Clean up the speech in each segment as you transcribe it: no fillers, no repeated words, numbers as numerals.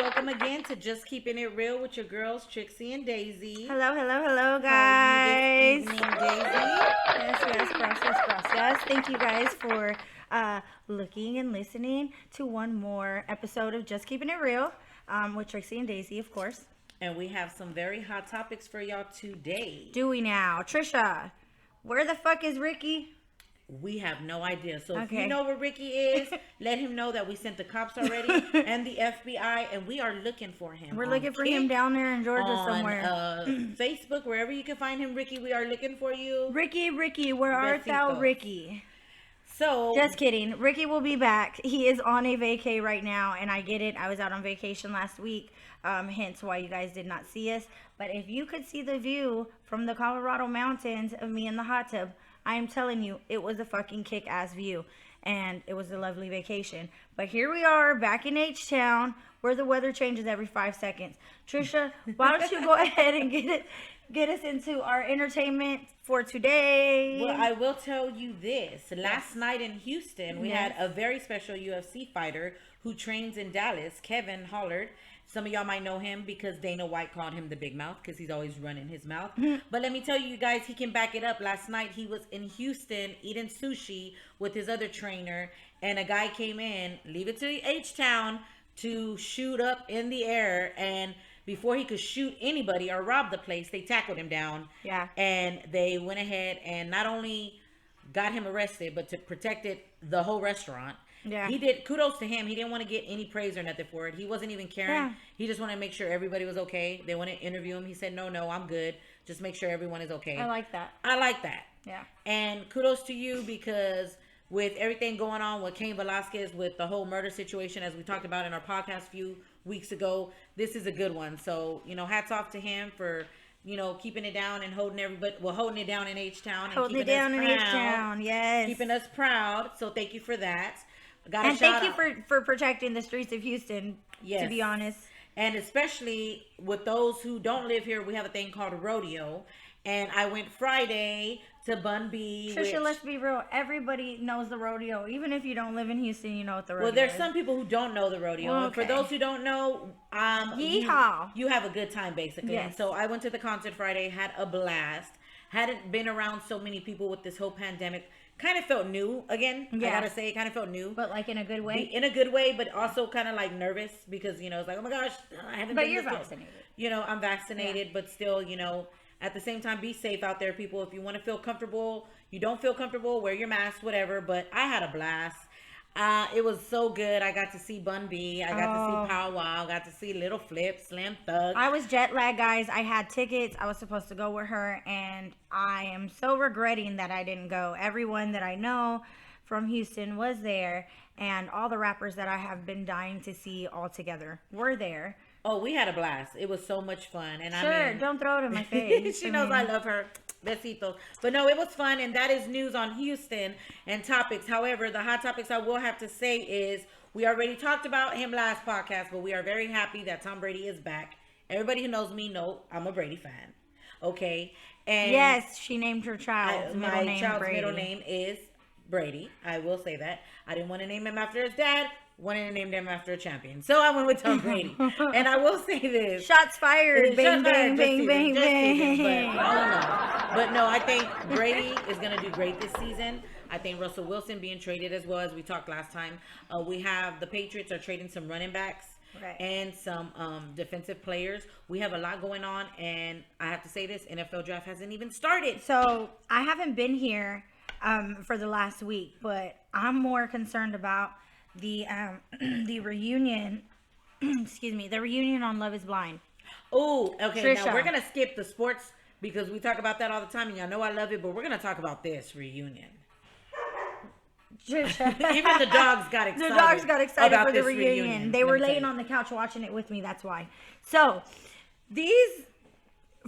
welcome again to Just Keeping It Real with your girls, Trixie and Daisy. Hello, How are you guys. this evening, Daisy? Yes, gracias. Thank you guys for looking and listening to one more episode of Just Keeping It Real with Trixie and Daisy, of course. And we have some very hot topics for y'all today. Do we now? Trisha, where the fuck is Ricky? We have no idea. So if Okay. you know where Ricky is, let him know that we sent the cops already and the FBI, and we are looking for him. We're looking for him down there in Georgia on somewhere. Facebook, wherever you can find him, Ricky, we are looking for you. Ricky, where art thou, Besitos. Ricky? So Just kidding. Ricky will be back. He is on a vacay right now, and I get it. I was out on vacation last week, hence why you guys did not see us. But if you could see the view from the Colorado mountains of me in the hot tub, I am telling you, it was a fucking kick-ass view, and it was a lovely vacation. But here we are, back in H-Town, where the weather changes every 5 seconds. Trisha, why don't you go ahead and get us into our entertainment for today? Well, I will tell you this. Last night in Houston, we had a very special UFC fighter who trains in Dallas, Kevin Hollard. Some of y'all might know him because Dana White called him the big mouth because he's always running his mouth. But let me tell you guys, he can back it up. Last night, he was in Houston eating sushi with his other trainer, and a guy came in, leave it to H-Town, to shoot up in the air, and before he could shoot anybody or rob the place, they tackled him down. Yeah. And they went ahead and not only got him arrested, but to protected the whole restaurant. Yeah. He did, kudos to him. He didn't want to get any praise or nothing for it. He wasn't even caring. Yeah. He just wanted to make sure everybody was okay. They want to interview him. He said, no, I'm good. Just make sure everyone is okay. I like that. I like that. Yeah. And kudos to you because with everything going on with Cain Velasquez, with the whole murder situation, as we talked about in our podcast a few weeks ago, this is a good one. So, hats off to him for, keeping it down and holding holding it down in H-Town. Holding it down in H-Town, yes. Keeping us proud. So thank you for that. And thank you for protecting the streets of Houston, Yes. to be honest. And especially with those who don't live here, we have a thing called a rodeo. And I went Friday to Bun B. Trisha, let's be real. Everybody knows the rodeo. Even if you don't live in Houston, you know what the rodeo Well, there's is. some people who don't know the rodeo. Well, And for okay. those who don't know, Yeehaw. you have a good time, basically. Yes. And so I went to the concert Friday, had a blast. Hadn't been around so many people with this whole pandemic. Kind of felt new again. I Yeah. gotta say, it kind of felt new. But like in a good way. In a good way, but also kind of like nervous because, it's like, oh my gosh, I haven't But been you're this close. vaccinated. I'm vaccinated, but still, at the same time, be safe out there, people. If you want to feel comfortable, you don't feel comfortable, wear your mask, whatever. But I had a blast. It was so good. I got to see Bun B. I got to see Pow Wow. Got to see Little Flip, Slim Thug. I was jet lagged, guys. I had tickets. I was supposed to go with her, and I am so regretting that I didn't go. Everyone that I know from Houston was there, and all the rappers that I have been dying to see all together were there. Oh, we had a blast. It was so much fun. And Sure, don't throw it in my face. She knows I love her. Besitos. But no, it was fun, and that is news on Houston and topics. However, the hot topics I will have to say is we already talked about him last podcast, but we are very happy that Tom Brady is back. Everybody who knows me know I'm a Brady fan. Okay? And Yes, she named her child's middle my name child's Brady. middle name is Brady. I will say that. I didn't want to name him after his dad. Wanted to name him after a champion. So I went with Tom Brady. And I will say this. Shots fired. Bang, Shots bang, fired. bang, bang, Just teasing, bang. but I don't know. But no, I think Brady is going to do great this season. I think Russell Wilson being traded as well, as we talked last time. We have the Patriots are trading some running backs. Right. And some defensive players. We have a lot going on, and I have to say this, NFL draft hasn't even started. So I haven't been here for the last week, but I'm more concerned about the the reunion. Excuse me, the reunion on Love Is Blind. Oh, okay. Trisha. Now we're gonna skip the sports because we talk about that all the time, and y'all know I love it. But we're gonna talk about this reunion. Trisha. Even the dogs got excited. The dogs got excited about for the this reunion. They were Let me tell laying you. on the couch watching it with me. That's why. So these,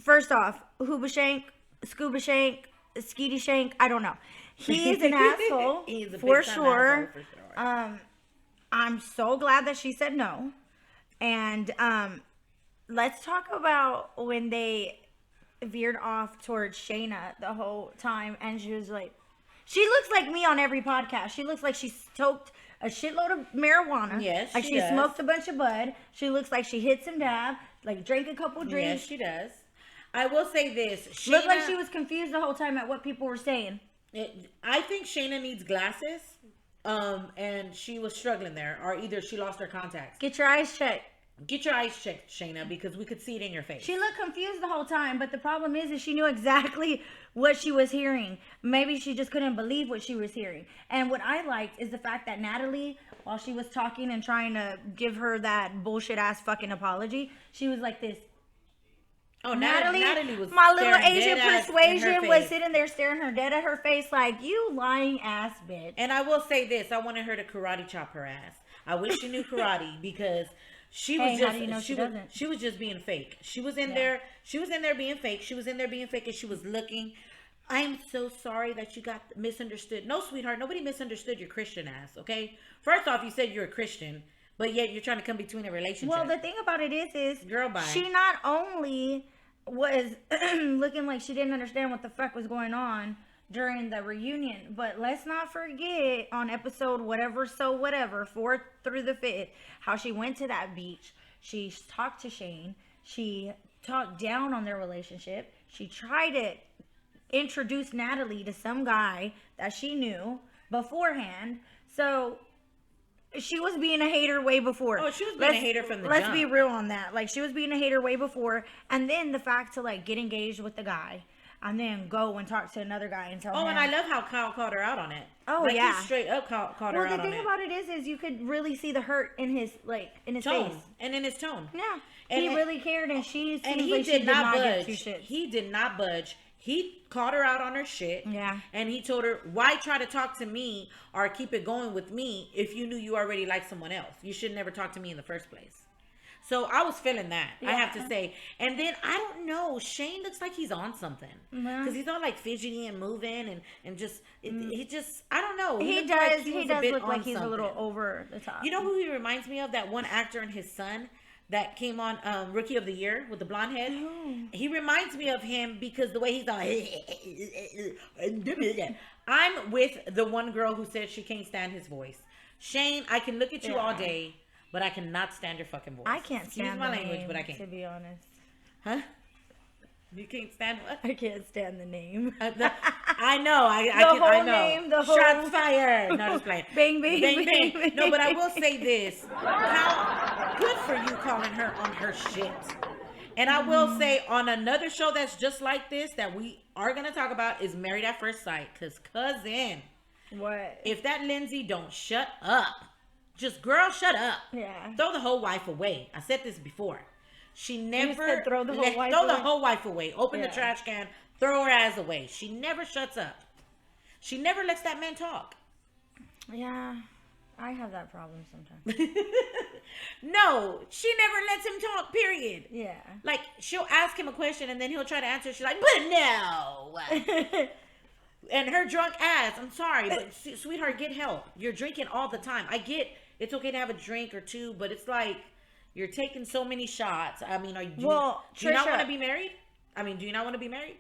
first off, Hooba Shank, Scuba Shank, Skeety Shank. I don't know. He is an asshole He's a for big-time sure. asshole, for sure. I'm so glad that she said no. And let's talk about when they veered off towards Shayna the whole time, and she was like, she looks like me on every podcast. She looks like she's stoked a shitload of marijuana. Yes, like she she does. smoked a bunch of bud. She looks like she hit some dab, like drank a couple Yes, drinks. she does. I will say this. Shayna, Looked like she was confused the whole time at what people were saying. I think Shayna needs glasses. And she was struggling there, or either she lost her contacts. Get your eyes checked. Get your eyes checked, Shayna, because we could see it in your face. She looked confused the whole time, but the problem is she knew exactly what she was hearing. Maybe she just couldn't believe what she was hearing. And what I liked is the fact that Natalie, while she was talking and trying to give her that bullshit ass fucking apology, she was like this. Oh, Natalie was my little staring Asian dead at- in her persuasion was face. sitting there staring her dead at her face like, you lying ass bitch. And I will say this: I wanted her to karate chop her ass. I wish she knew karate because she was Hey, just how do you know she doesn't? she was just being fake. She was in there. She was in there being fake. She was in there being fake, and she was looking. I'm so sorry that you got misunderstood. No, sweetheart, nobody misunderstood your Christian ass. Okay, first off, you said you're a Christian, but yet you're trying to come between a relationship. Well, the thing about it is Girl, bye. she not only was looking like she didn't understand what the fuck was going on during the reunion, but let's not forget on episode whatever 4th through the 5th, how she went to that beach. She talked to Shane. She talked down on their relationship. She tried to introduce Natalie to some guy that she knew beforehand. So she was being a hater way before. Oh, she was being a hater from the Let's jump. be real on that. Like, she was being a hater way before. And then the fact to, like, get engaged with the guy and then go and talk to another guy and tell him. Oh, and I love how Kyle called her out on it. Oh, like, yeah. He straight up called her Well, out the on thing it. about it is you could really see the hurt in his, like, in his Tone. face. And in his tone. Yeah. And- he really cared, and she And seems he like she did not get two budge. shits. He did not budge. He called her out on her shit. Yeah. And he told her, why try to talk to me or keep it going with me if you knew you already liked someone else? You should never talk to me in the first place. So I was feeling that, I have to say. And then, I don't know, Shane looks like he's on something. Because he's all like fidgety and moving and just, he just, I don't know. He looks does. like He was a does bit look like on he's a little something. over the top. You know who he reminds me of? That one actor and his son that came on Rookie of the Year with the blonde head. Oh. He reminds me of him because the way he's all. I'm with the one girl who said she can't stand his voice. Shane, I can look at you all day, but I cannot stand your fucking voice. I can't Excuse stand my the language, name, but I can't. to be honest. Huh? You can't stand what? I can't stand the name. I know. I whole I know. name, the whole- Shots fired. No, just playing. Bang, bang, bang, bang, bang. bang. No, but I will say this. How good for you calling her on her shit. And I will say on another show that's just like this that we are gonna talk about is Married at First Sight. Cause cousin, What? if that Lindsay don't shut up, just girl, shut up. Yeah. Throw the whole wife away. I said this before. She never said throw the whole wife throw the away? whole wife away. Open the Yeah. trash can, throw her ass away. She never shuts up. She never lets that man talk. Yeah, I have that problem sometimes. No, she never lets him talk, period. Yeah. Like, she'll ask him a question and then he'll try to answer. She's like, but no. And her drunk ass, I'm sorry, but sweetheart, get help. You're drinking all the time. I get it's okay to have a drink or two, but it's like you're taking so many shots. I mean, do you not Trisha- want to be married? I mean, do you not want to be married?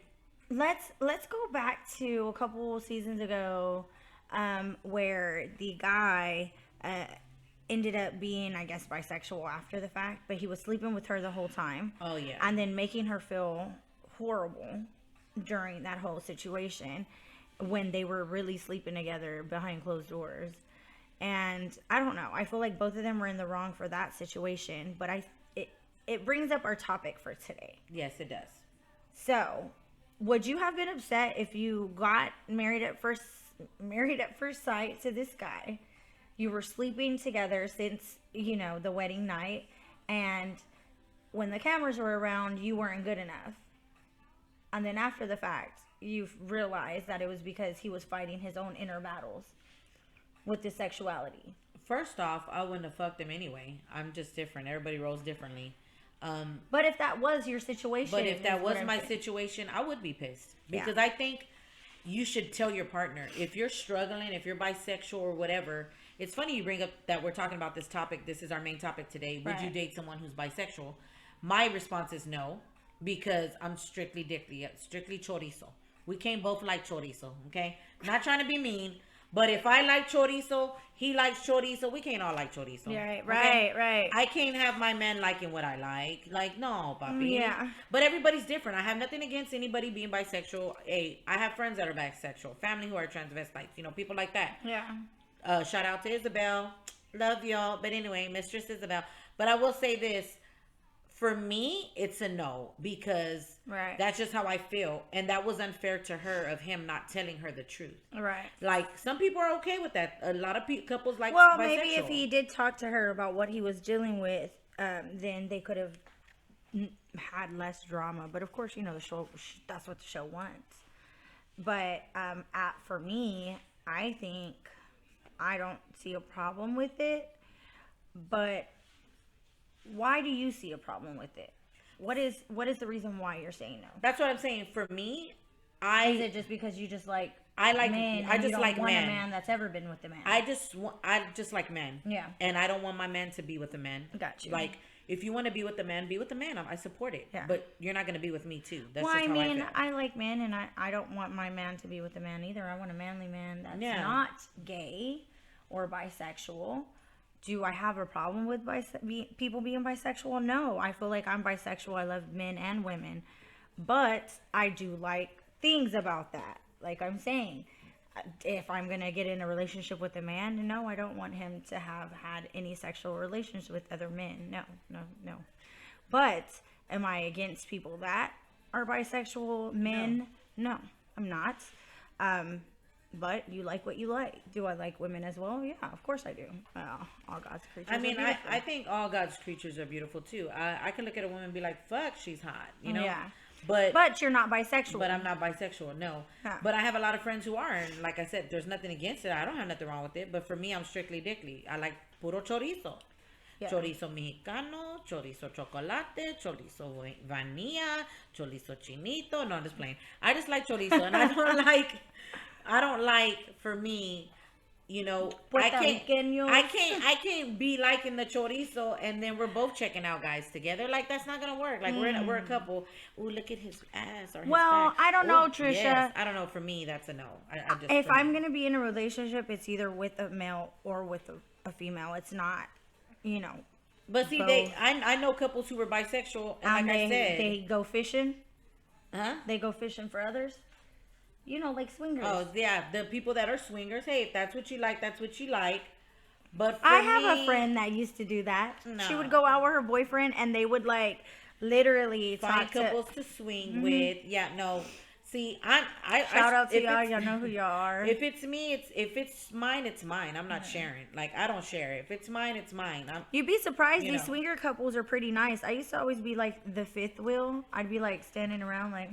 Let's go back to a couple seasons ago, where the guy ended up being, I guess, bisexual after the fact, but he was sleeping with her the whole time. Oh, yeah. And then making her feel horrible during that whole situation when they were really sleeping together behind closed doors. And I don't know. I feel like both of them were in the wrong for that situation, but it brings up our topic for today. Yes, it does. So, would you have been upset if you got married at first sight to this guy? You were sleeping together since, the wedding night, and when the cameras were around, you weren't good enough. And then after the fact, you've realized that it was because he was fighting his own inner battles with his sexuality. First off, I wouldn't have fucked him anyway. I'm just different. Everybody rolls differently. But if that was your situation, But if that is what was I'm my saying. situation, I would be pissed. Yeah. Because I think you should tell your partner. If you're struggling, if you're bisexual or whatever, it's funny you bring up that we're talking about this topic. This is our main topic today. Would you Right. date someone who's bisexual? My response is no, because I'm strictly chorizo. We came both like chorizo, okay? Not trying to be mean, But if I like chorizo, he likes chorizo. We can't all like chorizo. Right. I can't have my man liking what I like. Like, no, papi. Yeah. But everybody's different. I have nothing against anybody being bisexual. Hey, I have friends that are bisexual, family who are transvestites, people like that. Yeah. Shout out to Isabel. Love y'all. But anyway, Mistress Isabel. But I will say this. For me, it's a no, because that's just how I feel. And that was unfair to her of him not telling her the truth. Right. Like, some people are okay with that. A lot of couples like Well, bisexual. maybe if he did talk to her about what he was dealing with, then they could have had less drama. But of course, the show, that's what the show wants. But for me, I think I don't see a problem with it. But why do you see a problem with it? What is the reason why you're saying no? That's what I'm saying. For me, is it just because you just like men? I just like men. A man that's ever been with a man. I just like men. Yeah. And I don't want my man to be with a man. Got you. Like, if you want to be with a man, be with a man. I support it. Yeah. But you're not going to be with me too. That's well, just how I feel. I like men, and I don't want my man to be with a man either. I want a manly man that's not gay or bisexual. Do I have a problem with people being bisexual? No. I feel like I'm bisexual. I love men and women. But I do like things about that. Like I'm saying, if I'm going to get in a relationship with a man, no, I don't want him to have had any sexual relations with other men. No. But am I against people that are bisexual men? No, I'm not. But you like what you like. Do I like women as well? Yeah, of course I do. All God's creatures. I think all God's creatures are beautiful too. I can look at a woman and be like, "Fuck, she's hot," Yeah. But you're not bisexual. But I'm not bisexual. No. Huh. But I have a lot of friends who are, and like I said, there's nothing against it. I don't have nothing wrong with it. But for me, I'm strictly dickly. I like puro chorizo. Yeah. Chorizo mexicano, chorizo chocolate, chorizo vanilla, chorizo chinito. No, I'm just playing. I just like chorizo, and I don't like, for me, I can't be liking the chorizo and then we're both checking out guys together. Like, that's not gonna work. Like, we're a couple. Ooh, look at his ass or his back. I don't know, Trisha. Yes. I don't know. For me, that's a no. If I'm gonna be in a relationship, it's either with a male or with a female. It's not, But see, both. I know couples who were bisexual, and like I said, they go fishing. Huh? They go fishing for others. Like swingers. Oh, yeah. The people that are swingers, hey, if that's what you like, that's what you like. But I have a friend that used to do that. No. She would go out with her boyfriend, and they would, literally find couples to swing with. Yeah, no. See, shout out to y'all. Y'all know who y'all are. If it's me, if it's mine, it's mine. I'm not sharing. Like, I don't share it. If it's mine, it's mine. You'd be surprised. These swinger couples are pretty nice. I used to always be like the fifth wheel. I'd be like standing around like,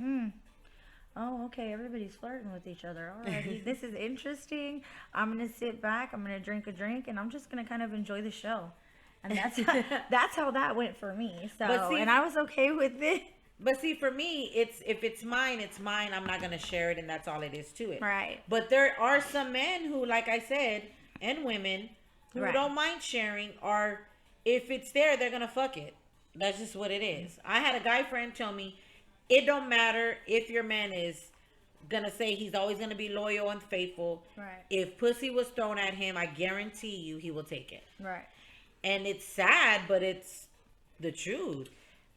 oh, okay, everybody's flirting with each other. All right, this is interesting. I'm going to sit back, I'm going to drink a drink, and I'm just going to kind of enjoy the show. And that's how that went for me. So, and I was okay with it. But see, for me, if it's mine, it's mine. I'm not going to share it, and that's all it is to it. Right. But there are some men who, like I said, and women who don't mind sharing, or if it's there, they're going to fuck it. That's just what it is. I had a guy friend tell me, it don't matter if your man is gonna say he's always gonna be loyal and faithful. Right. If pussy was thrown at him, I guarantee you he will take it. Right. And it's sad, but it's the truth.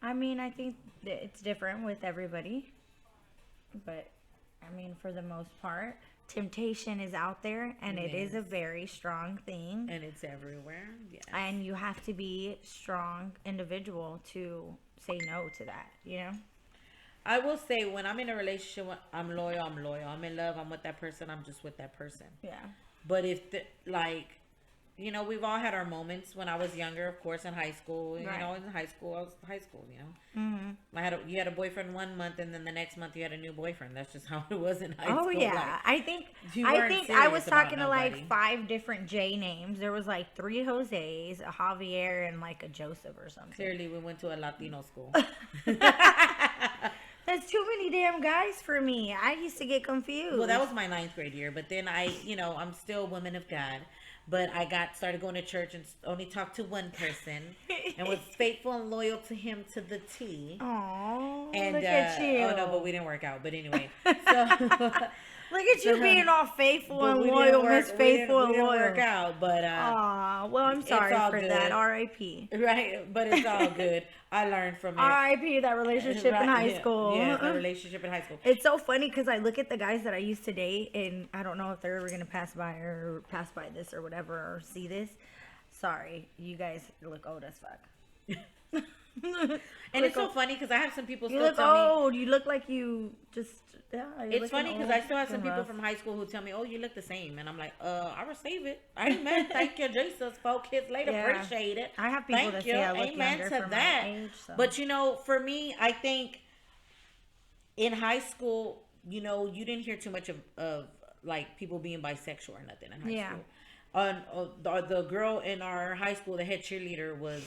I mean, I think that it's different with everybody. But, I mean, for the most part, temptation is out there, and it is a very strong thing. And it's everywhere. Yes. And you have to be a strong individual to say no to that, I will say, when I'm in a relationship, I'm loyal. I'm in love. I'm with that person. I'm just with that person. Yeah. But if, we've all had our moments when I was younger, of course, in high school. In high school, I was high school, Mm-hmm. You had a boyfriend 1 month, and then the next month you had a new boyfriend. That's just how it was in high school. Oh, yeah. I think I was talking to 5 different J names. There was 3 Jose's, a Javier, and a Joseph or something. Clearly, we went to a Latino school. That's too many damn guys for me. I used to get confused. Well, that was my 9th grade year. But then I'm still a woman of God. But I started going to church and only talked to one person and was faithful and loyal to him to the T. Aww, and look at you. Oh, no, but we didn't work out. But anyway. So, Look at you being all faithful But and we loyal, didn't Miss Faithful and we didn't loyal. work out, but Aw, well, I'm sorry all for good. that. R.I.P. Right, but it's all good. I learned from it. R.I.P. that relationship in high school. Yeah, the relationship in high school. It's so funny because I look at the guys that I used to date, and I don't know if they're ever gonna pass by this or whatever, or see this. Sorry, you guys look old as fuck. And it's so funny because I have some people You still look tell me. old. You look like you just. Yeah, It's funny because I still have some people from high school who tell me, "Oh, you look the same," and I'm like, I receive it. Amen. Thank you, Jesus. 4 kids later, Yeah. appreciate it. I have people that say I look younger for my age. So. But you know, for me, I think in high school, you know, you didn't hear too much of like people being bisexual or nothing in high school. The girl in our high school, the head cheerleader, was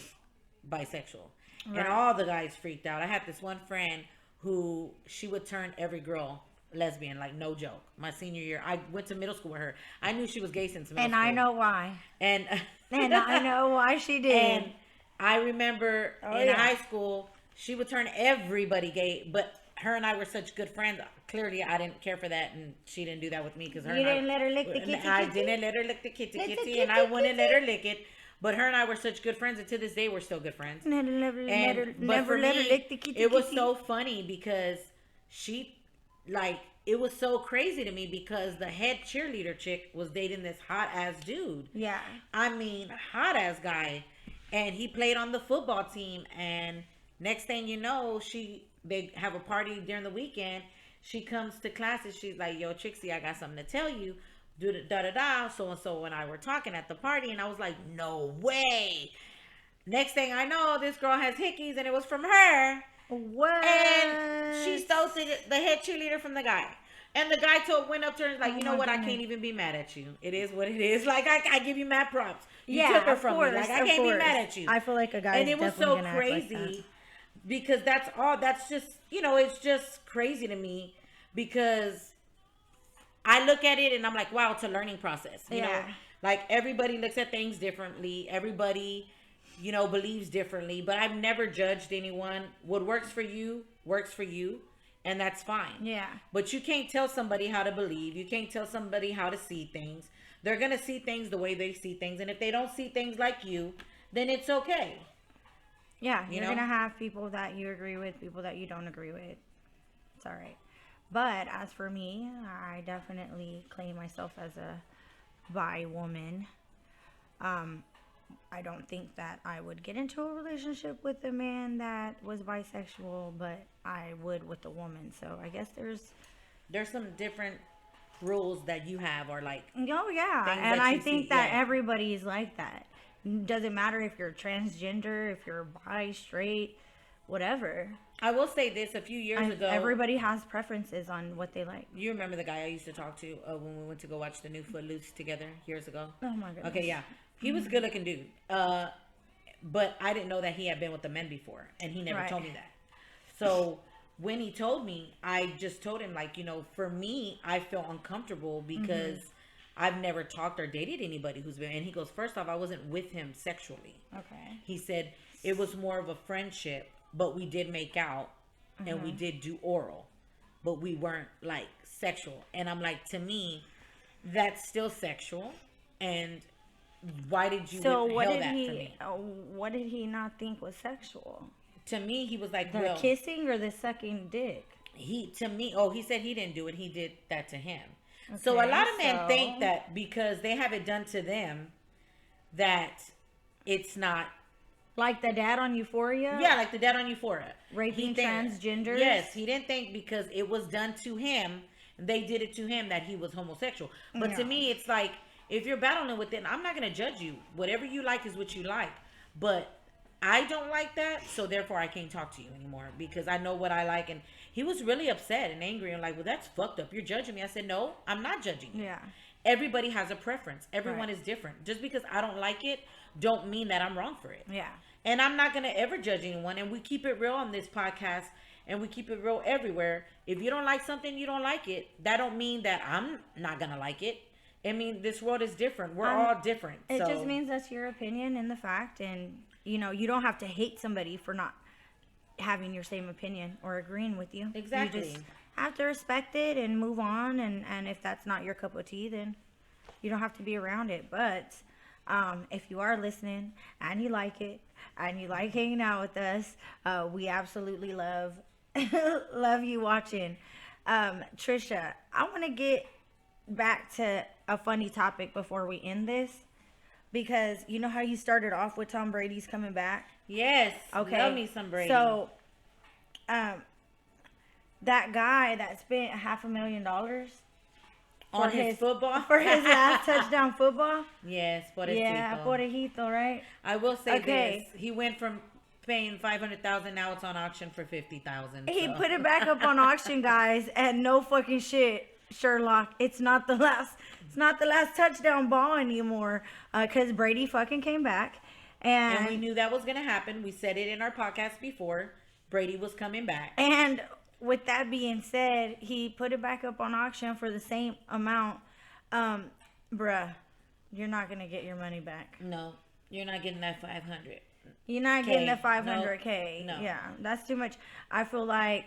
bisexual, and all the guys freaked out. I had this one friend who she would turn every girl lesbian, like no joke. My senior year, I went to middle school with her. I knew she was gay since middle school. And I know why. And I know why she did. And I remember in high school, she would turn everybody gay, but her and I were such good friends. Clearly, I didn't care for that, and she didn't do that with me because her. You didn't let her lick the kitty. I didn't let her lick the kitty, and I wouldn't let her lick it. But her and I were such good friends, and to this day, we're still good friends. Never let her lick the kitty. It was so funny because she, like, it was so crazy to me because the head cheerleader chick was dating this hot ass dude. Yeah. I mean, hot ass guy, and he played on the football team. And next thing you know, they have a party during the weekend. She comes to class and she's like, "Yo, Trixie, I got something to tell you. Da so and so and I were talking at the party," and I was like, "No way!" Next thing I know, this girl has hickeys, and it was from her. What? And she stole the head cheerleader from the guy. And the guy went up to her and was like, "You know what? I can't even be mad at you. It is what it is. Like, I give you mad props. You took her from me. Like, I can't be mad at you." I feel like a guy. And it was so crazy because that's just, you know, it's just crazy to me because I look at it and I'm like, wow, it's a learning process. You know, like everybody looks at things differently. Everybody, you know, believes differently, but I've never judged anyone. What works for you, and that's fine. Yeah. But you can't tell somebody how to believe. You can't tell somebody how to see things. They're going to see things the way they see things. And if they don't see things like you, then it's okay. Yeah. You're going to have people that you agree with, people that you don't agree with. It's all right. But as for me, I definitely claim myself as a bi woman. I don't think that I would get into a relationship with a man that was bisexual, but I would with a woman. So I guess there's some different rules that you have, or like, oh yeah, and I think that everybody is like that. Doesn't matter if you're transgender, if you're bi, straight, whatever. I will say this: a few years ago, everybody has preferences on what they like. You remember the guy I used to talk to when we went to go watch the new Footloose together years ago? Oh my goodness. Okay, yeah, he was a good-looking dude, but I didn't know that he had been with the men before, and he never told me that. So when he told me, I just told him, like, you know, for me, I feel uncomfortable because I've never talked or dated anybody who's been. And he goes, first off, I wasn't with him sexually. Okay. He said it was more of a friendship. But we did make out and we did do oral, but we weren't like sexual. And I'm like, to me, that's still sexual. And why did you withhold that from me? What did he not think was sexual? To me, he was like, the kissing or the sucking dick? He said he didn't do it. He did that to him. Okay, so a lot of men think that because they have it done to them, that it's not. Like the dad on Euphoria? Yeah, like the dad on Euphoria. Raping transgenders? Yes, he didn't think because it was done to him, they did it to him, that he was homosexual. But to me, it's like, if you're battling with it, I'm not going to judge you. Whatever you like is what you like. But I don't like that, so therefore I can't talk to you anymore because I know what I like. And he was really upset and angry and like, well, that's fucked up. You're judging me. I said, no, I'm not judging you. Yeah. Everybody has a preference. Everyone is different. Just because I don't like it, don't mean that I'm wrong for it. Yeah. And I'm not going to ever judge anyone. And we keep it real on this podcast. And we keep it real everywhere. If you don't like something, you don't like it. That don't mean that I'm not going to like it. I mean, this world is different. We're all different. It just means that's your opinion and the fact. And, you know, you don't have to hate somebody for not having your same opinion or agreeing with you. Exactly. have to respect it and move on. And if that's not your cup of tea, then you don't have to be around it. But if you are listening and you like it and you like hanging out with us, we absolutely love love you watching. Trisha, I want to get back to a funny topic before we end this, because you know how you started off with Tom Brady's coming back. Yes. Okay. Love me some Brady. So, that guy that spent $500,000 on his football for his last touchdown football. Yes, Pobrecito. Yeah, Pobrecito, right? I will say this: he went from paying $500,000, now it's on auction for $50,000. He put it back up on auction, guys, and no fucking shit, Sherlock. It's not the last touchdown ball anymore, because Brady fucking came back, and we knew that was gonna happen. We said it in our podcast before. Brady was coming back, and with that being said, he put it back up on auction for the same amount. Bruh, you're not gonna get your money back. No, you're not getting that 500. You're not getting the 500K. No. Yeah, that's too much. I feel like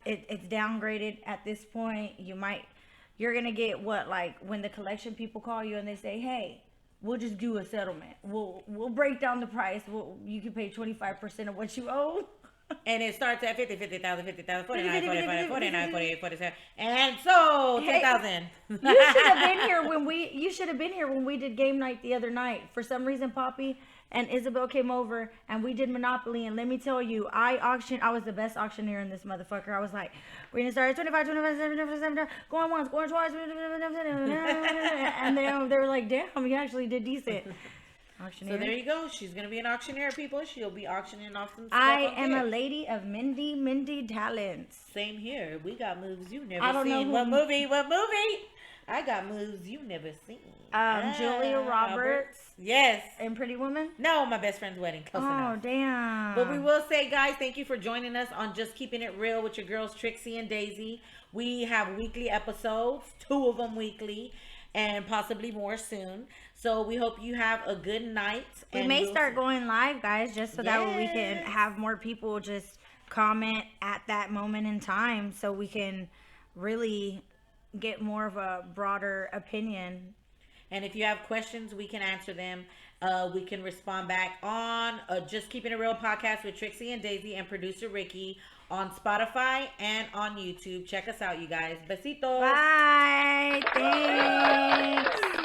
it's downgraded at this point. You're gonna get what, like when the collection people call you and they say, "Hey, we'll just do a settlement. We'll break down the price. You can pay 25% of what you owe." And it starts at 50,000, 49, 45, 49, 48, 47, and so 10,000. You should have been here when we did game night the other night. For some reason, Poppy and Isabel came over and we did Monopoly. And let me tell you, I was the best auctioneer in this motherfucker. I was like, we're gonna start at 25, 25, going once, going twice, and they were like, damn, you actually did decent. Auctioneer. So there you go. She's gonna be an auctioneer, people. She'll be auctioning off some stuff. I am a lady of Mindy talents. Same here. We got moves you never I don't seen. know What movie? I got moves you never seen. Julia Roberts. Yes. And Pretty Woman? No, My Best Friend's Wedding. Close enough. Oh, damn. But we will say, guys, thank you for joining us on Just Keeping It Real with your girls, Trixie and Daisy. We have weekly episodes, 2 of them weekly, and possibly more soon. So we hope you have a good night. We may start going live, guys, just so that way we can have more people just comment at that moment in time, so we can really get more of a broader opinion. And if you have questions, we can answer them. We can respond back on Just Keeping It Real podcast with Trixie and Daisy and producer Ricky on Spotify and on YouTube. Check us out, you guys. Besitos. Bye. Thanks.